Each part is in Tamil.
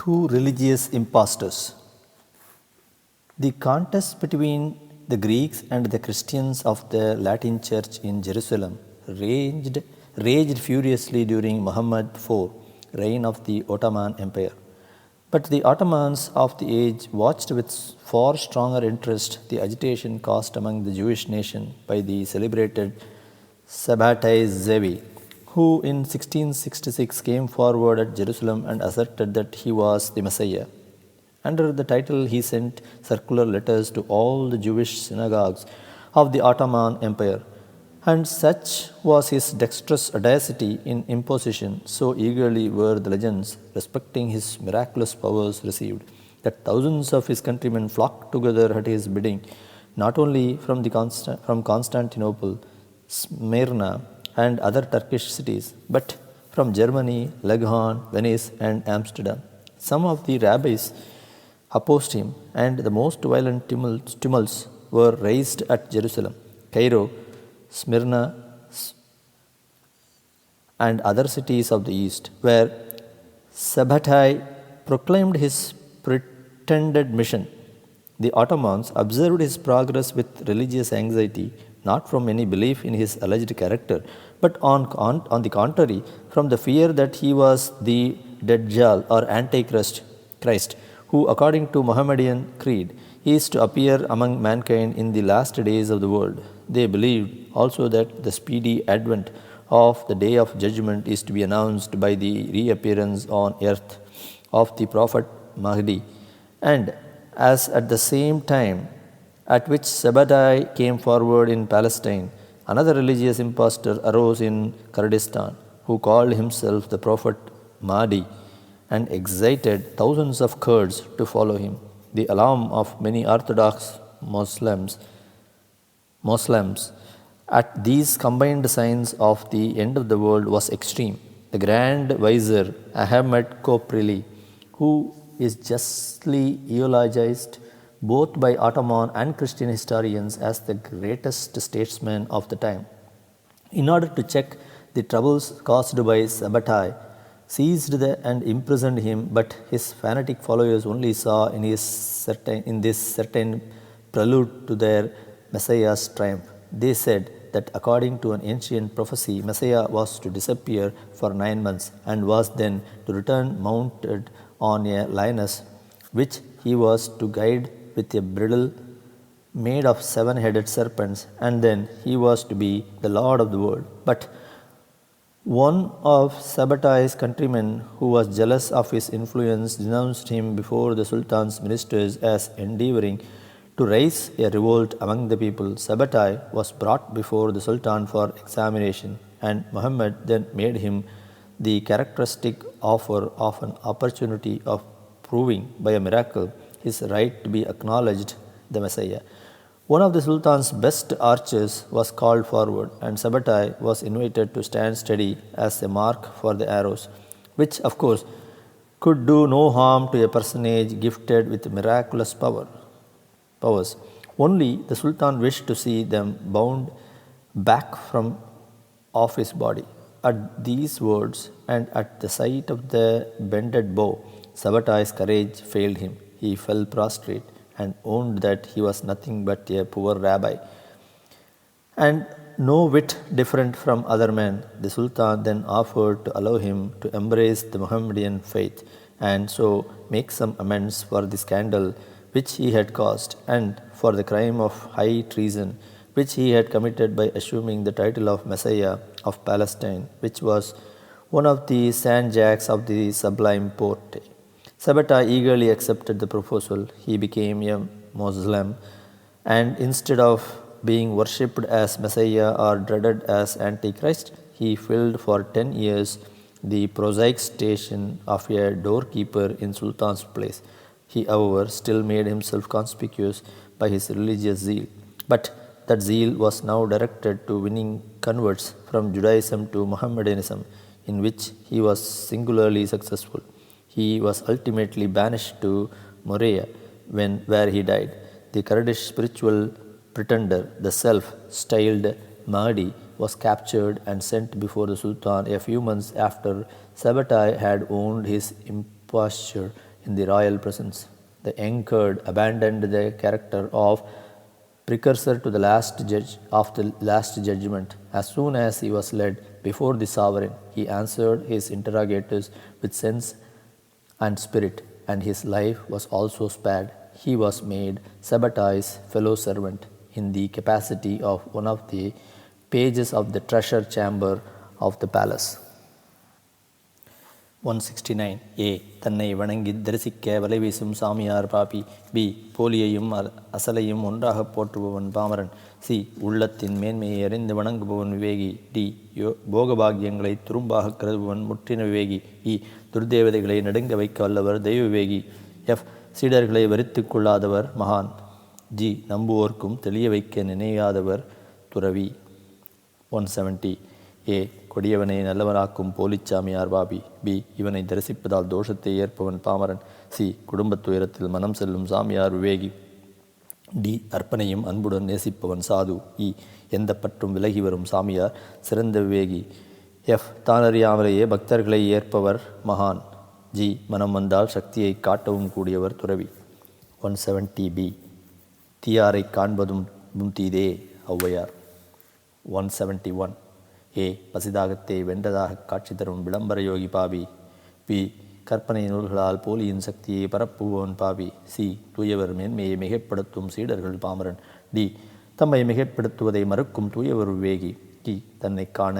Two religious impostors. The contest between the Greeks and the Christians of the Latin Church in Jerusalem raged furiously during Muhammad IV, reign of the Ottoman Empire. But the Ottomans of the age watched with far stronger interest the agitation caused among the Jewish nation by the celebrated Sabbatai Zevi, who in 1666 came forward at Jerusalem and asserted that he was the Messiah. Under the title, he sent circular letters to all the Jewish synagogues of the Ottoman Empire, and such was his dexterous audacity in imposition, so eagerly were the legends respecting his miraculous powers received, that thousands of his countrymen flocked together at his bidding, not only from Constantinople, Smyrna, and other Turkish cities, but from Germany, Leghorn, Venice, and Amsterdam. Some of the rabbis opposed him, and the most violent tumults were raised at Jerusalem, Cairo, Smyrna, and other cities of the East, where Sabbatai proclaimed his pretended mission. The Ottomans observed his progress with religious anxiety, not from any belief in his alleged character, but on the contrary, from the fear that he was the Dajjal or Antichrist, who, according to Mohammedan creed, is to appear among mankind in the last days of the world. They believed also that the speedy advent of the day of judgment is to be announced by the reappearance on earth of the prophet Mahdi, and as at the same time at which Sabbatai came forward in Palestine, another religious impostor arose in Kurdistan, who called himself the prophet Mahdi, and excited thousands of Kurds to follow him. The alarm of many Orthodox Muslims at these combined signs of the end of the world was extreme. The Grand Vizier Ahmed Koprili, who is justly eulogized both by Ottoman and Christian historians as the greatest statesman of the time, in order to check the troubles caused by Sabbatai, seized and imprisoned him, but his fanatic followers only saw in this certain prelude to their Messiah's triumph. They said that according to an ancient prophecy, Messiah was to disappear for 9 months and was then to return mounted on a lioness, which he was to guide with a bridle made of 7-headed serpents, and then he was to be the Lord of the world. But one of Sabbatai's countrymen, who was jealous of his influence, denounced him before the Sultan's ministers as endeavoring to raise a revolt among the people. Sabbatai was brought before the Sultan for examination, and Muhammad then made him the characteristic offer of an opportunity of proving by a miracle his right to be acknowledged the Messiah. One of the Sultan's best archers was called forward, and Sabbatai was invited to stand steady as a mark for the arrows, which of course could do no harm to a personage gifted with miraculous powers. Only the Sultan wished to see them bound back from off his body. At these words and at the sight of the bended bow, Sabbatai's courage failed him. He fell prostrate and owned that he was nothing but a poor rabbi, and no whit different from other men. The Sultan then offered to allow him to embrace the Mohammedan faith, and so make some amends for the scandal which he had caused, and for the crime of high treason which he had committed by assuming the title of Messiah of Palestine, which was one of the sandjacks of the Sublime Porte. Sabbatai eagerly accepted the proposal. He became a Muslim, and instead of being worshipped as Messiah or dreaded as Antichrist, he filled for 10 years the prosaic station of a doorkeeper in Sultan's place. He, however, still made himself conspicuous by his religious zeal. But that zeal was now directed to winning converts from Judaism to Mohammedanism, in which he was singularly successful. He was ultimately banished to Morea, where he died. The Kurdish spiritual pretender, the self-styled Mahdi, was captured and sent before the Sultan a few months after Sabbatai had owned his imposture in the royal presence. The young Kurd abandoned the character of precursor to the last judge of the last judgment. As soon as he was led before the sovereign, he answered his interrogators with sense and spirit, and his life was also spared. He was made Sabbatai's fellow servant in the capacity of one of the pages of the treasure chamber of the palace. 169. A. தன்னை வணங்கி தரிசிக்க வலைவீசும் சாமியார் பாப்பி. பி. போலியையும் அசலையும் ஒன்றாக போற்றுபவன் பாமரன். சி. உள்ளத்தின் மேன்மையை அறிந்து வணங்குபவன் விவேகி. டி. போகபாகியங்களை துரும்பாக கருதுபவன் முற்றின விவேகி. இ. துர்தேவதைகளை நடுங்க வைக்க வல்லவர் தெய்வ விவேகி. எஃப். சீடர்களை வரித்து கொள்ளாதவர் மகான். ஜி. நம்புவோர்க்கும் தெளிய வைக்க நினையாதவர் துறவி. 170. ஏ. கொடியவனை நல்லவனாக்கும் போலிச்சாமியார் பாபி. பி. இவனை தரிசிப்பதால் தோஷத்தை ஏற்பவன் பாமரன். சி. குடும்பத் துயரத்தில் மனம் செல்லும் சாமியார் விவேகி. டி. அர்ப்பனையும் அன்புடன் நேசிப்பவன் சாது. இ. எந்த பற்றும் விலகி வரும் சாமியார் சிறந்த விவேகி. எஃப். தானறியாமலேயே பக்தர்களை ஏற்பவர் மகான். ஜி. மனம் வந்தால் சக்தியை காட்டவும் கூடியவர் துறவி. 170. பி. தீயாரை காண்பதும் தீதே ஔவையார். 171. ஏ. பசிதாகத்தை வென்றதாக காட்சி தரும் விளம்பர யோகி பாபி. பி. கற்பனை நூல்களால் போலியின் சக்தியை பரப்புவோன் பாபி. சி. தூயவர் மேன்மையை மிகைப்படுத்தும் சீடர்கள் பாமரன். டி. தம்மை மிகைப்படுத்துவதை மறுக்கும் தூயவர் விவேகி. டி. தன்னை காண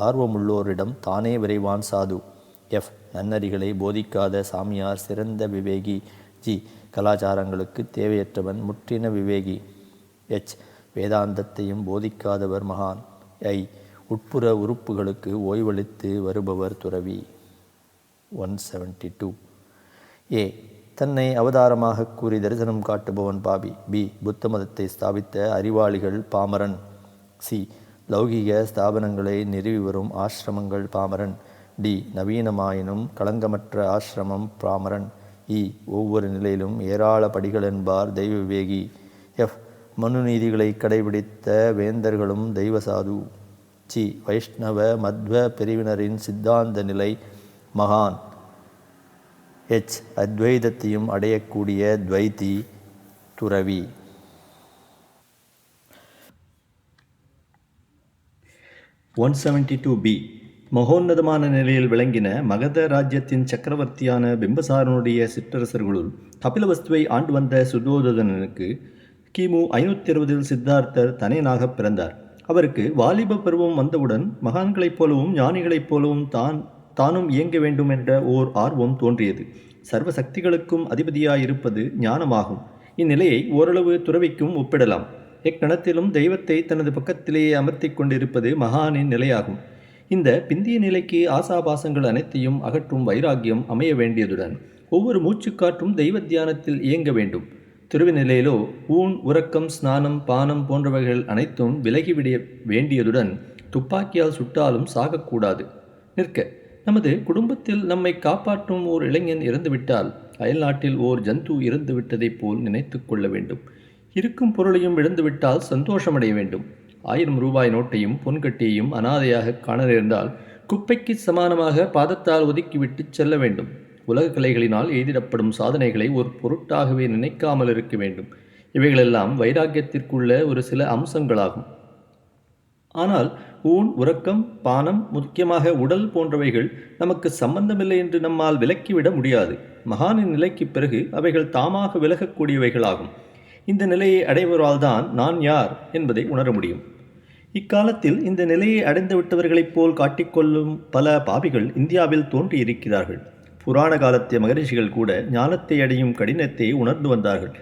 ஆர்வமுள்ளோரிடம் தானே விரைவான் சாது. எஃப். நன்னறிகளை போதிக்காத சாமியார் சிறந்த விவேகி. ஜி. கலாச்சாரங்களுக்கு தேவையற்றவன் முற்றின விவேகி. எச். வேதாந்தத்தையும் போதிக்காதவர் மகான். ஐ. உட்புற உறுப்புகளுக்கு ஓய்வளித்து வருபவர் துறவி. 172. ஏ. தன்னை அவதாரமாக கூறி தரிசனம் காட்டுபவன் பாபி. பி. புத்த மதத்தை ஸ்தாபித்த அறிவாளிகள் பாமரன். சி. லௌகிக ஸ்தாபனங்களை நிறுவி வரும் ஆசிரமங்கள் பாமரன். டி. நவீனமாயினும் களங்கமற்ற ஆசிரமம் பாமரன். இ. ஒவ்வொரு நிலையிலும் ஏராள படிகள் என்பார் தெய்வ விவேகி. எஃப். மனு நீதிகளை கடைபிடித்த வேந்தர்களும் தெய்வ சாது. சி. வைஷ்ணவ மத்வ பிரிவினரின் சித்தாந்த நிலை மகான். எச். அத்வைதத்தையும் அடையக்கூடிய துவைதி துறவி. 172. பி. மகோன்னதமான நிலையில் விளங்கின மகத ராஜ்யத்தின் சக்கரவர்த்தியான பிம்பசாரனுடைய சிற்றரசர்களுள் கபிலவஸ்துவை ஆண்டு வந்த சுத்தோதனனுக்கு கிமு 560 சித்தார்த்தர் தனையனாக பிறந்தார். அவருக்கு வாலிப பருவம் வந்தவுடன் மகான்களைப் போலவும் ஞானிகளைப் போலவும் தானும் இயங்க வேண்டும் என்ற ஓர் ஆர்வம் தோன்றியது. சர்வ சக்திகளுக்கும் அதிபதியாயிருப்பது ஞானமாகும். இந்நிலையை ஓரளவு துறவிக்கும் ஒப்பிடலாம். எக்கணத்திலும் தெய்வத்தை தனது பக்கத்திலேயே அமர்த்தி கொண்டிருப்பது மகானின் நிலையாகும். இந்த பிந்திய நிலைக்கு ஆசாபாசங்கள் அனைத்தையும் அகற்றும் வைராக்கியம் அமைய வேண்டியதுடன் ஒவ்வொரு மூச்சுக்காற்றும் தெய்வ தியானத்தில் இயங்க வேண்டும். துறவி நிலையிலோ ஊன் உறக்கம் ஸ்நானம் பானம் போன்றவைகள் அனைத்தும் விலகிவிட வேண்டியதுடன் துப்பாக்கியால் சுட்டாலும் சாகக்கூடாது. நிற்க. நமது குடும்பத்தில் நம்மை காப்பாற்றும் ஓர் இளைஞன் இறந்துவிட்டால் அயல்நாட்டில் ஓர் ஜந்து இறந்து விட்டதைப் போல் நினைத்து கொள்ள வேண்டும். இருக்கும் பொருளையும் இழந்துவிட்டால் சந்தோஷமடைய வேண்டும். 1000 ரூபாய் நோட்டையும் பொன்கட்டியையும் அனாதையாக காண நேர்ந்தால் குப்பைக்கு சமானமாக பாதத்தால் ஒதுக்கிவிட்டு செல்ல வேண்டும். உலக கலைகளினால் எய்திடப்படும் சாதனைகளை ஒரு பொருட்டாகவே நினைக்காமல் இருக்க வேண்டும். இவைகளெல்லாம் வைராக்கியத்திற்குள்ள ஒரு சில அம்சங்களாகும். ஆனால் ஊன் உறக்கம் பானம் முக்கியமாக உடல் போன்றவைகள் நமக்கு சம்பந்தமில்லை என்று நம்மால் விலக்கிவிட முடியாது. மகானின் நிலைக்கு பிறகு அவைகள் தாமாக விலகக்கூடியவைகளாகும். இந்த நிலையை அடைவரால் தான் நான் யார் என்பதை உணர முடியும். இக்காலத்தில் இந்த நிலையை அடைந்து விட்டவர்களைப் போல் காட்டிக்கொள்ளும் பல பாபிகள் இந்தியாவில் தோன்றியிருக்கிறார்கள். புராண காலத்திய மகரிஷிகள் கூட ஞானத்தை அடையும் கடினத்தை உணர்ந்து வந்தார்கள்.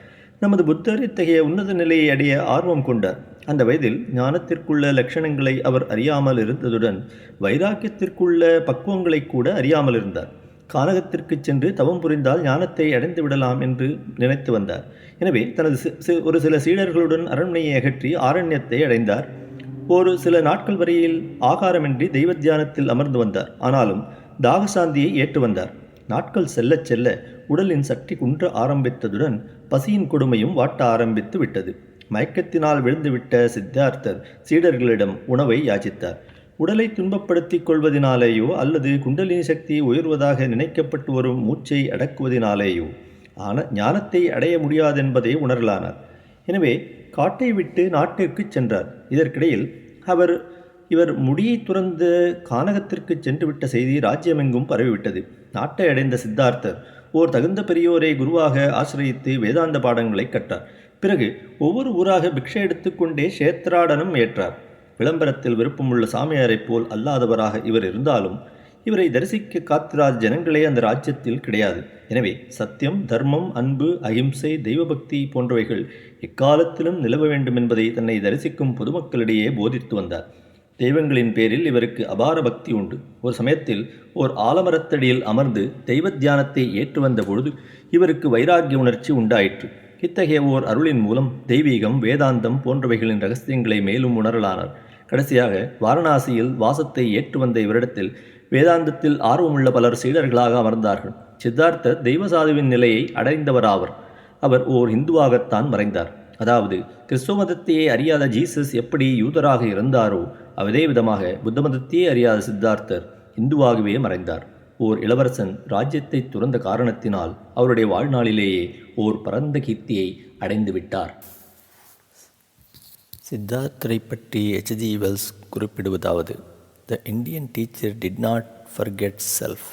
நமது புத்தர் இத்தகைய உன்னத நிலையை அடைய ஆர்வம் கொண்டார். அந்த வயதில் ஞானத்திற்குள்ள லட்சணங்களை அவர் அறியாமல் இருந்ததுடன் வைராக்கியத்திற்குள்ள பக்குவங்களை கூட அறியாமல் இருந்தார். கானகத்திற்கு சென்று தவம் புரிந்தால் ஞானத்தை அடைந்து விடலாம் என்று நினைத்து வந்தார். எனவே தனது ஒரு சில சீடர்களுடன் அரண்மனையை அகற்றி ஆரண்யத்தை அடைந்தார். ஒரு சில நாட்கள் வரையில் ஆகாரமின்றி தெய்வ தியானத்தில் அமர்ந்து வந்தார். ஆனாலும் தாகசாந்தியை ஏற்று வந்தார். நாட்கள் செல்ல செல்ல உடலின் சக்தி குன்ற ஆரம்பித்ததுடன் பசியின் கொடுமையும் வாட்ட ஆரம்பித்து விட்டது. மயக்கத்தினால் விழுந்துவிட்ட சித்தார்த்தர் சீடர்களிடம் உணவை யாச்சித்தார். உடலை துன்பப்படுத்திக் கொள்வதினாலேயோ அல்லது குண்டலினி சக்தி உயர்வதாக நினைக்கப்பட்டு வரும் மூச்சை அடக்குவதினாலேயோ ஞானத்தை அடைய முடியாதென்பதை உணரலானார். எனவே காட்டை விட்டு நாட்டிற்கு சென்றார். இதற்கிடையில் இவர் முடியை துறந்த கானகத்திற்கு சென்றுவிட்ட செய்தி ராஜ்யமெங்கும் பரவிவிட்டது. நாட்டை அடைந்த சித்தார்த்தர் ஓர் தகுந்த பெரியோரை குருவாக ஆசிரியத்து வேதாந்த பாடங்களை கற்றார். பிறகு ஒவ்வொரு ஊராக பிக்ஷை எடுத்துக்கொண்டே க்ஷேத்ராடனம் ஏற்றார். விளம்பரத்தில் விருப்பமுள்ள சாமியாரைப் போல் அல்லாதவராக இவர் இருந்தாலும் இவரை தரிசிக்க காத்திராத ஜனங்களே அந்த ராஜ்யத்தில் கிடையாது. எனவே சத்தியம், தர்மம், அன்பு, அகிம்சை, தெய்வபக்தி போன்றவைகள் எக்காலத்திலும் நிலவ வேண்டும் என்பதை தன்னை தரிசிக்கும் பொதுமக்களிடையே போதித்து வந்தார். தெய்வங்களின் பேரில் இவருக்கு அபார பக்தி உண்டு. ஒரு சமயத்தில் ஓர் ஆலமரத்தடியில் அமர்ந்து தெய்வ தியானத்தை ஏற்று வந்த பொழுது இவருக்கு வைராக்கிய உணர்ச்சி உண்டாயிற்று. இத்தகைய ஓர் அருளின் மூலம் தெய்வீகம், வேதாந்தம் போன்றவைகளின் ரகசியங்களை மேலும் உணரலானார். கடைசியாக வாரணாசியில் வாசத்தை ஏற்று வந்த இவரிடத்தில் வேதாந்தத்தில் ஆர்வமுள்ள பலர் சீடர்களாக அமர்ந்தார்கள். சித்தார்த்தர் தெய்வ சாதுவின் நிலையை அடைந்தவராவர். அவர் ஓர் இந்துவாகத்தான் மறைந்தார். அதாவது கிறிஸ்துவ மதத்தையே அறியாத ஜீசஸ் எப்படி யூதராக இருந்தாரோ அதே விதமாக புத்த மதத்தையே அறியாத சித்தார்த்தர் இந்துவாகவே மறைந்தார். ஓர் இளவரசன் ராஜ்யத்தை துறந்த காரணத்தினால் அவருடைய வாழ்நாளிலேயே ஓர் பரந்த கீர்த்தியை அடைந்து விட்டார். சித்தார்த்தரை பற்றி H.G. Wells குறிப்பிடுவதாவது: The Indian teacher did not forget self.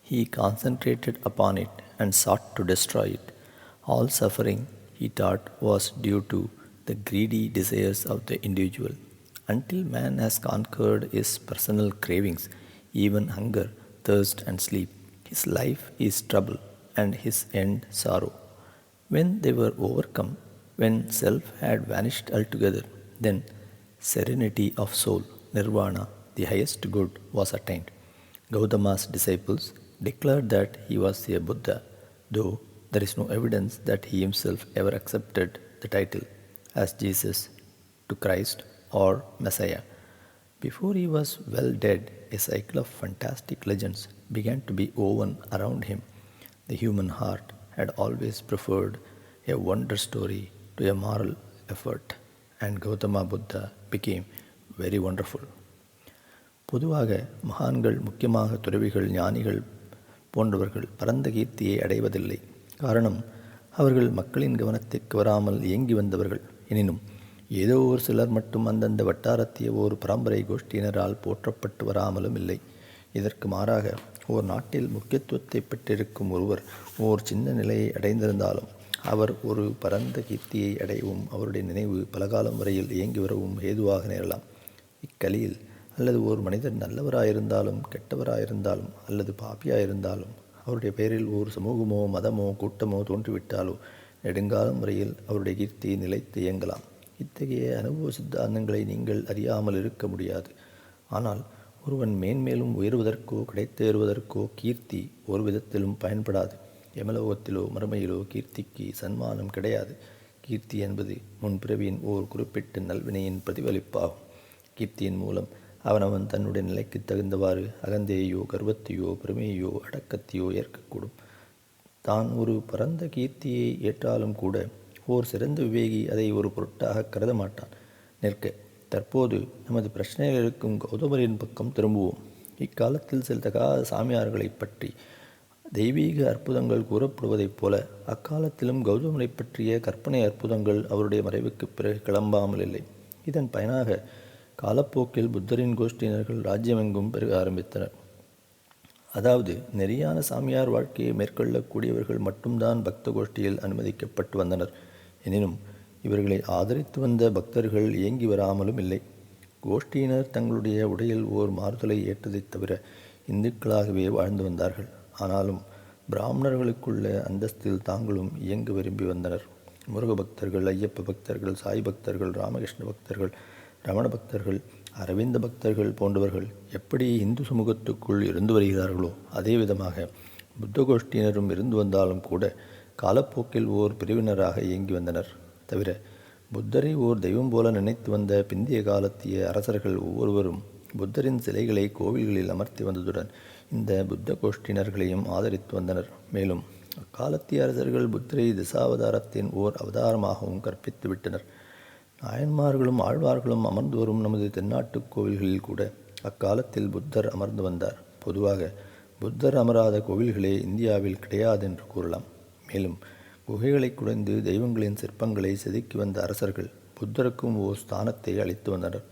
He concentrated upon it and sought to destroy it. All suffering, he taught, was due to the greedy desires of the individual. Until man has conquered his personal cravings, even hunger, thirst and sleep, his life is trouble and his end sorrow. When they were overcome, when self had vanished altogether, then serenity of soul, nirvana, the highest good, was attained. Gautama's disciples declared that he was a Buddha, though there is no evidence that he himself ever accepted the title as Jesus to Christ or Messiah. Before he was well dead, a cycle of fantastic legends began to be woven around him. The human heart had always preferred a wonder story to a moral effort, and Gautama Buddha became very wonderful. பொதுவாக மகான்கள், முக்கியமாக துறவிகள், ஞானிகள் போன்றவர்கள் பரந்த கீர்த்தியை அடைவதில்லை. காரணம், அவர்கள் மக்களின் கவனத்திற்கு வராமல் இயங்கி வந்தவர்கள். எனினும் ஏதோ ஒரு சிலர் மட்டும் அந்தந்த வட்டாரத்திய ஓர் பரம்பரை கோஷ்டியினரால் போற்றப்பட்டு வராமலும் இல்லை. இதற்கு மாறாக ஓர் நாட்டில் முக்கியத்துவத்தை பெற்றிருக்கும் ஒருவர் ஓர் சின்ன நிலையை அடைந்திருந்தாலும் அவர் ஒரு பரந்த கீர்த்தியை அடையவும் அவருடைய நினைவு பலகாலம் வரையில் இயங்கி வரவும் ஏதுவாக நேரலாம். இக்கலியில் அல்லது ஒரு மனிதர் நல்லவராயிருந்தாலும் கெட்டவராயிருந்தாலும் அல்லது பாப்பியாயிருந்தாலும் அவருடைய பெயரில் ஒரு சமூகமோ மதமோ கூட்டமோ தோன்றிவிட்டாலோ நெடுங்காலம் வரையில் அவருடைய கீர்த்தி நிலைத்து இயங்கலாம். இத்தகைய அனுபவ சித்தாந்தங்களை நீங்கள் அறியாமல் இருக்க முடியாது. ஆனால் ஒருவன் மேன்மேலும் உயர்வதற்கோ கிடைத்தேறுவதற்கோ கீர்த்தி ஒரு விதத்திலும் பயன்படாது. யமலோகத்திலோ மறுமையிலோ கீர்த்திக்கு சன்மானம் கிடையாது. கீர்த்தி என்பது முன்பிறவியின் ஓர் குறிப்பிட்ட நல்வினையின் பிரதிபலிப்பாகும். கீர்த்தியின் மூலம் அவனவன் தன்னுடைய நிலைக்கு தகுந்தவாறு அகந்தையோ கர்வத்தையோ பெருமையோ அடக்கத்தையோ ஏற்கக்கூடும். தான் ஒரு பரந்த கீர்த்தியை ஏற்றாலும் கூட ஓர் சிறந்த விவேகி அதை ஒரு பொருட்டாக கருத மாட்டான். நிற்க, தற்போது நமது பிரச்சனையில் இருக்கும் கௌதமரின் பக்கம் திரும்புவோம். இக்காலத்தில் சில தகாத சாமியார்களை பற்றி தெய்வீக அற்புதங்கள் கூறப்படுவதைப் போல அக்காலத்திலும் கௌதமரை பற்றிய கற்பனை அற்புதங்கள் அவருடைய மறைவுக்கு பிறகு கிளம்பாமல் இல்லை. இதன் பயனாக காலப்போக்கில் புத்தரின் கோஷ்டியினர்கள் ராஜ்யமெங்கும் பெருக ஆரம்பித்தனர். அதாவது நெறியான சாமியார் வாழ்க்கையை மேற்கொள்ளக்கூடியவர்கள் மட்டும்தான் பக்த கோஷ்டியில் அனுமதிக்கப்பட்டு வந்தனர். எனினும் இவர்களை ஆதரித்து வந்த பக்தர்கள் இயங்கி வராமலும் இல்லை. கோஷ்டியினர் தங்களுடைய உடையில் ஓர் மாறுதலை ஏற்றதைத் தவிர இந்துக்களாகவே வாழ்ந்து வந்தார்கள். ஆனாலும் பிராமணர்களுக்குள்ள அந்தஸ்தில் தாங்களும் இயங்க விரும்பி வந்தனர். முருக பக்தர்கள், ஐயப்ப பக்தர்கள், சாய் பக்தர்கள், ராமகிருஷ்ண பக்தர்கள், ரமண பக்தர்கள், அரவிந்த பக்தர்கள் போன்றவர்கள் எப்படி இந்து சமூகத்துக்குள் இருந்து வருகிறார்களோ அதே விதமாக புத்த கோஷ்டியினரும் இருந்து வந்தாலும் கூட காலப்போக்கில் ஓர் பிரிவினராக இயங்கி வந்தனர். தவிர புத்தரை ஓர் தெய்வம் போல நினைத்து வந்த பிந்திய காலத்திய அரசர்கள் ஒவ்வொருவரும் புத்தரின் சிலைகளை கோவில்களில் அமர்த்தி வந்ததுடன் இந்த புத்த கோஷ்டியினர்களையும் ஆதரித்து வந்தனர். மேலும் அக்காலத்திய அரசர்கள் புத்தரை திசாவதாரத்தின் ஓர் அவதாரமாகவும் கற்பித்து விட்டனர். நாயன்மார்களும் ஆழ்வார்களும் அமர்ந்து வரும் நமது தென்னாட்டு கோவில்களில் கூட அக்காலத்தில் புத்தர் அமர்ந்து வந்தார். பொதுவாக புத்தர் அமராத கோவில்களே இந்தியாவில் கிடையாது என்று கூறலாம். மேலும் குகைகளை குடைந்து தெய்வங்களின் சிற்பங்களை செதுக்கி வந்த அரசர்கள் புத்தருக்கும் ஓர் ஸ்தானத்தை அளித்து வந்தனர்.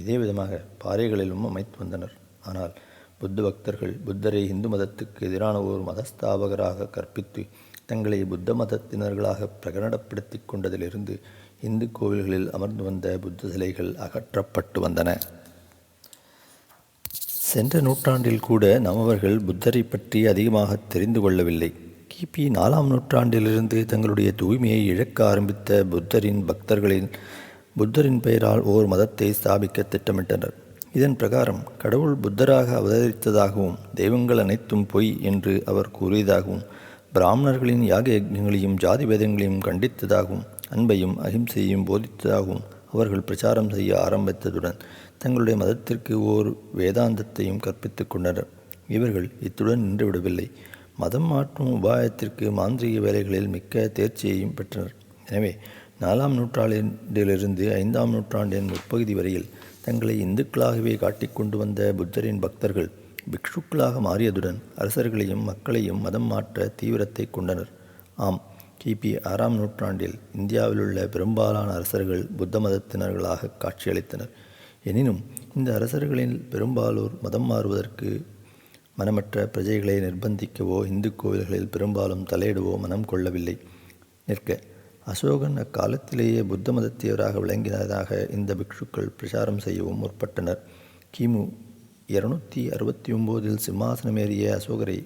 இதே விதமாக பாறைகளிலும் அமைத்து வந்தனர். ஆனால் புத்த பக்தர்கள் புத்தரை இந்து மதத்துக்கு எதிரான ஒரு மதஸ்தாபகராக கற்பித்து தங்களை புத்த மதத்தினர்களாக பிரகடனப்படுத்தி கொண்டதிலிருந்து இந்து கோவில்களில் அமர்ந்து வந்த புத்த சிலைகள் அகற்றப்பட்டு வந்தன. சென்ற நூற்றாண்டில் கூட நம்மவர்கள் புத்தரை பற்றி அதிகமாக தெரிந்து கொள்ளவில்லை. கிபி 4ஆம் நூற்றாண்டிலிருந்து தங்களுடைய தூய்மையை இழக்க ஆரம்பித்த புத்தரின் பெயரால் ஓர் மதத்தை ஸ்தாபிக்க திட்டமிட்டனர். இதன் பிரகாரம் கடவுள் புத்தராக அவதரித்ததாகவும் தெய்வங்கள் அனைத்தும் பொய் என்று அவர் கூறியதாகவும் பிராமணர்களின் யாக யஜ்ஞங்களையும் ஜாதி பேதங்களையும் கண்டித்ததாகவும் அன்பையும் அகிம்சையையும் போதித்ததாகவும் அவர்கள் பிரச்சாரம் செய்ய ஆரம்பித்ததுடன் தங்களுடைய மதத்திற்கு ஓர் வேதாந்தத்தையும் கற்பித்து கொண்டனர். இவர்கள் இத்துடன் நின்றுவிடவில்லை. மதம் மாற்றும் உபாயத்திற்கு மாந்திரீக வேலைகளில் மிக்க தேர்ச்சியையும் பெற்றனர். எனவே 4ஆம் நூற்றாண்டிலிருந்து 5ஆம் நூற்றாண்டின் முற்பகுதி வரையில் தங்களை இந்துக்களாகவே காட்டிக்கொண்டு வந்த புத்தரின் பக்தர்கள் பிக்ஷுக்களாக மாறியதுடன் அரசர்களையும் மக்களையும் மதம் மாற்ற தீவிரத்தை கொண்டனர். ஆம், கிபி 6ஆம் நூற்றாண்டில் இந்தியாவிலுள்ள பெரும்பாலான அரசர்கள் புத்த மதத்தினர்களாக காட்சியளித்தனர். எனினும் இந்த அரசர்களில் பெரும்பாலோர் மதம் மாறுவதற்கு மனமற்ற பிரஜைகளை நிர்பந்திக்கவோ இந்து கோவில்களில் பெரும்பாலும் தலையிடவோ மனம் கொள்ளவில்லை. நிற்க அசோகன் அக்காலத்திலேயே புத்த மதத்தியவராக விளங்கினதாக இந்த பிக்ஷுக்கள் பிரச்சாரம் செய்யவும் முற்பட்டனர். கிமு 269 சிம்மாசனமேறிய அசோகரை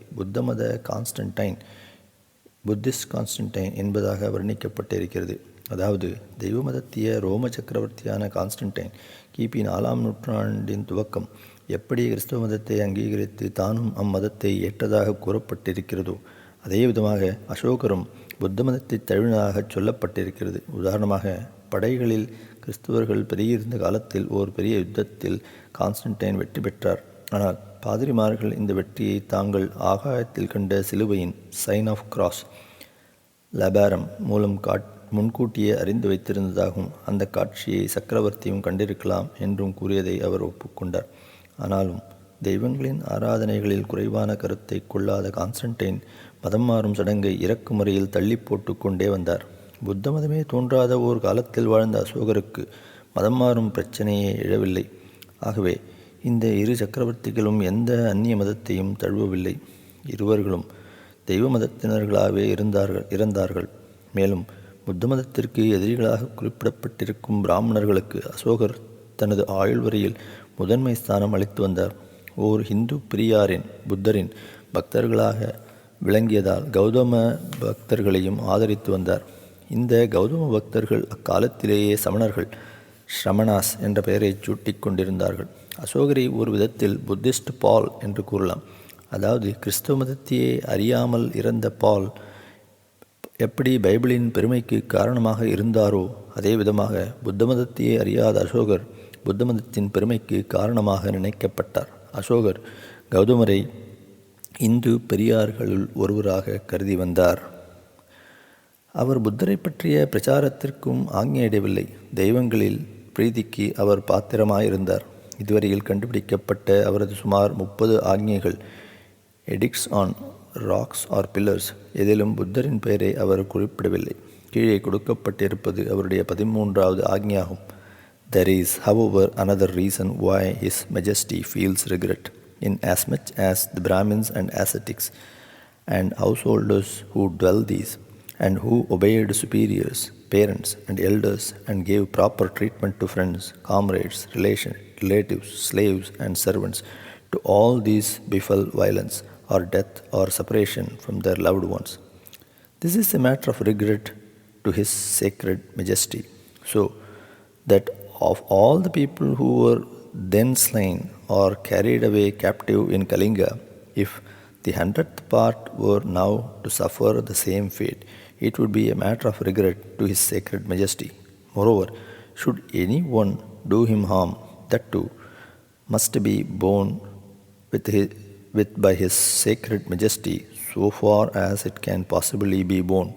புத்திஸ்ட் கான்ஸ்டன்டைன் என்பதாக வர்ணிக்கப்பட்டிருக்கிறது. அதாவது தெய்வ மதத்திய ரோம சக்கரவர்த்தியான கான்ஸ்டன்டைன் கிபி 4ஆம் நூற்றாண்டின் துவக்கம் எப்படி கிறிஸ்தவ மதத்தை அங்கீகரித்து தானும் அம்மதத்தை ஏற்றதாக கூறப்பட்டிருக்கிறதோ அதே விதமாக அசோகரும் புத்த மதத்தை தழுவினதாக சொல்லப்பட்டிருக்கிறது. உதாரணமாக படைகளில் கிறிஸ்தவர்கள் பெருகியிருந்த காலத்தில் ஓர் பெரிய யுத்தத்தில் கான்ஸ்டன்டைன் வெற்றி பெற்றார். ஆனால் பாதிரிமார்கள் இந்த வெற்றியை தாங்கள் ஆகாயத்தில் கண்ட சிலுவையின் சைன் ஆஃப் கிராஸ் லபாரம் மூலம் முன்கூட்டியே அறிந்து வைத்திருந்ததாகவும் அந்த காட்சியை சக்கரவர்த்தியும் கண்டிருக்கலாம் என்றும் கூறியதை அவர் ஒப்புக்கொண்டார். ஆனாலும் தெய்வங்களின் ஆராதனைகளில் குறைவான கருத்தை கொள்ளாத கான்ஸ்டன்டைன் மதம் மாறும் சடங்கை இறக்கும் முறையில் தள்ளி போட்டு கொண்டே வந்தார். புத்த மதமே தோன்றாத ஓர் காலத்தில் வாழ்ந்த அசோகருக்கு மதம் மாறும் பிரச்சனையே எழவில்லை. ஆகவே இந்த இரு சக்கரவர்த்திகளும் எந்த அந்நிய மதத்தையும் தழுவவில்லை. இருவர்களும் தெய்வ மதத்தினர்களாகவே இருந்தார்கள். மேலும் புத்த மதத்திற்கு எதிரிகளாக குறிப்பிடப்பட்டிருக்கும் பிராமணர்களுக்கு அசோகர் தனது ஆயுள் வரையில் முதன்மை ஸ்தானம் அளித்து வந்தார். ஓர் ஹிந்து பிரியாரின் புத்தரின் பக்தர்களாக விளங்கியதால் கௌதம பக்தர்களையும் ஆதரித்து வந்தார். இந்த கௌதம பக்தர்கள் அக்காலத்திலேயே சமணர்கள் ஷ்ரமணாஸ் என்ற பெயரை சூட்டிக் கொண்டிருந்தார்கள். அசோகரை ஒரு விதத்தில் புத்திஸ்ட் பால் என்று கூறலாம். அதாவது கிறிஸ்தவ மதத்தையே அறியாமல் இறந்த பால் எப்படி பைபிளின் பெருமைக்கு காரணமாக இருந்தாரோ அதே விதமாக புத்த மதத்தையே அறியாத அசோகர் புத்த மதத்தின் பெருமைக்கு காரணமாக நினைக்கப்பட்டார். அசோகர் கௌதமரை இந்து பெரியார்களுள் ஒருவராக கருதி வந்தார். அவர் புத்தரை பற்றிய பிரச்சாரத்திற்கும் ஆக்ஞையிடவில்லை. தெய்வங்களில் பிரீதிக்கு அவர் பாத்திரமாயிருந்தார். இதுவரையில் கண்டுபிடிக்கப்பட்ட அவரது சுமார் 30 ஆக்ஞைகள் edicts on rocks or pillars எதிலும் புத்தரின் பெயரை அவர் குறிப்பிடவில்லை. கீழே கொடுக்கப்பட்டிருப்பது அவருடைய 13வது ஆக்ஞையாகும். There is, however, another reason why His Majesty feels regret, in as much as the Brahmins and ascetics and householders who dwell these, and who obeyed superiors, parents, and elders, and gave proper treatment to friends, comrades, relatives, slaves, and servants, to all these befell violence, or death, or separation from their loved ones. This is a matter of regret to His Sacred Majesty, so that of all the people who were then slain or carried away captive in Kalinga, if the 100th part were now to suffer the same fate, it would be a matter of regret to His Sacred Majesty. Moreover, should any one do him harm, that too must be borne by His Sacred Majesty so far as it can possibly be borne.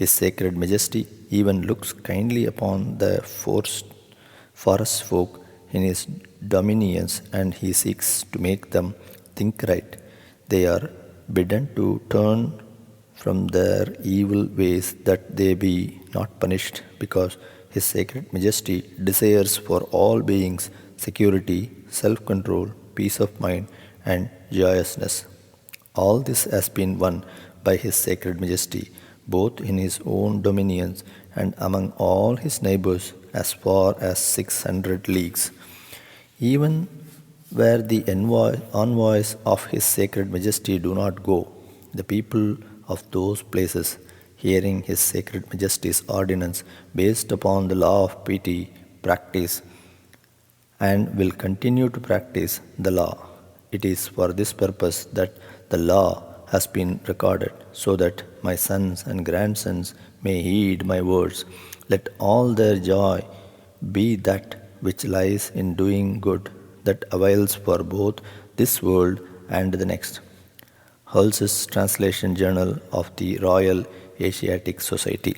His Sacred Majesty even looks kindly upon the forest folk in his dominions and he seeks to make them think right. They are bidden to turn from their evil ways that they be not punished, because His Sacred Majesty desires for all beings security, self-control, peace of mind, and joyousness. All this has been won by His Sacred Majesty, both in his own dominions and among all his neighbors as far as 600 leagues. Even where the envoys of His Sacred Majesty do not go, the people of those places, hearing His Sacred Majesty's ordinance based upon the law of pity, practice and will continue to practice the law. It is for this purpose that the law has been recorded, so that my sons and grandsons may heed my words. Let all their joy be that which lies in doing good, that avails for both this world and the next. Hulse's Translation Journal of the Royal Asiatic Society.